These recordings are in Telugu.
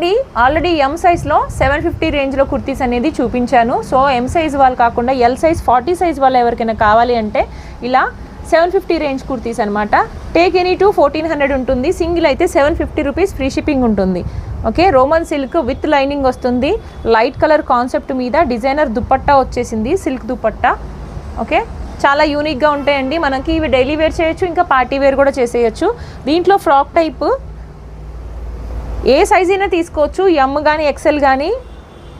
అండి, ఆల్రెడీ ఎం సైజ్లో 750 రేంజ్లో కుర్తీస్ అనేది చూపించాను. సో ఎం సైజ్ వాళ్ళు కాకుండా ఎల్ సైజ్ 40 సైజ్ వాళ్ళు ఎవరికైనా కావాలి అంటే ఇలా 750 రేంజ్ కుర్తీస్ అనమాట. టేక్ ఎనీ టు 1400 ఉంటుంది. సింగిల్ అయితే 750 రూపీస్ ఫ్రీ షిప్పింగ్ ఉంటుంది. Okay, Roman silk with lining వస్తుంది. లైట్ కలర్ కాన్సెప్ట్ మీద డిజైనర్ దుపట్టా వచ్చేసింది, సిల్క్ దుపట్టా. ఓకే, చాలా యూనిక్గా ఉంటాయండి. మనకి ఇవి డైలీ వేర్ చేయొచ్చు, ఇంకా పార్టీ వేర్ కూడా చేసేయచ్చు. దీంట్లో ఫ్రాక్ టైప్ ఏ సైజ్ అయినా తీసుకోవచ్చు. ఎమ్ కానీ ఎక్సెల్ కానీ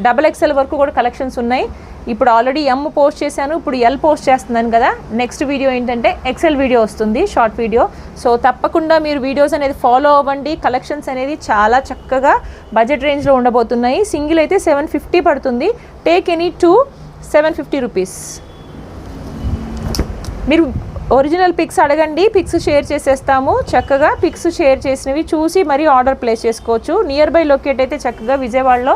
XXL వరకు కూడా కలెక్షన్స్ ఉన్నాయి. ఇప్పుడు ఆల్రెడీ ఎమ్ పోస్ట్ చేశాను, ఇప్పుడు ఎల్ పోస్ట్ చేస్తున్నాను కదా. నెక్స్ట్ వీడియో ఏంటంటే ఎక్సెల్ వీడియో వస్తుంది, షార్ట్ వీడియో. సో తప్పకుండా మీరు వీడియోస్ అనేది ఫాలో అవ్వండి. కలెక్షన్స్ అనేది చాలా చక్కగా బడ్జెట్ రేంజ్లో ఉండబోతున్నాయి. సింగిల్ అయితే 750 పడుతుంది. Take any 750 rupees. మీరు ఒరిజినల్ పిక్స్ అడగండి, పిక్స్ షేర్ చేసేస్తాము. చక్కగా పిక్స్ షేర్ చేసినవి చూసి మరీ ఆర్డర్ ప్లేస్ చేసుకోవచ్చు. నియర్ బై లొకేట్ అయితే చక్కగా విజయవాడలో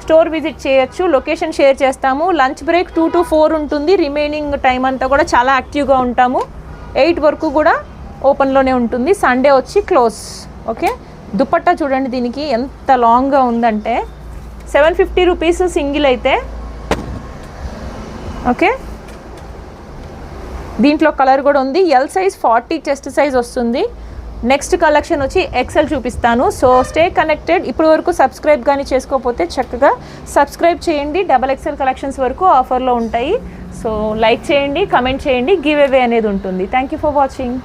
స్టోర్ విజిట్ చేయొచ్చు. లొకేషన్ షేర్ చేస్తాము. లంచ్ బ్రేక్ 2 to 4 ఉంటుంది. రిమైనింగ్ టైం అంతా కూడా చాలా యాక్టివ్గా ఉంటాము. 8 వరకు కూడా ఓపెన్లోనే ఉంటుంది. సండే వచ్చి క్లోజ్. ఓకే, దుపట్టా చూడండి, దీనికి ఎంత లాంగ్గా ఉందంటే 750 రూపీస్ సింగిల్ అయితే. ఓకే, దీంట్లో కలర్ కూడా ఉంది. ఎల్ సైజ్ 40 చెస్ట్ సైజ్ వస్తుంది. నెక్స్ట్ కలెక్షన్ వచ్చి ఎక్సెల్ చూపిస్తాను. So stay connected. ఇప్పటి వరకు సబ్స్క్రైబ్ కానీ చేసుకోకపోతే చక్కగా సబ్స్క్రైబ్ చేయండి. XXL కలెక్షన్స్ వరకు ఆఫర్లో ఉంటాయి. సో లైక్ చేయండి, కమెంట్ చేయండి, గివ్ అవే అనేది ఉంటుంది. Thank you for watching.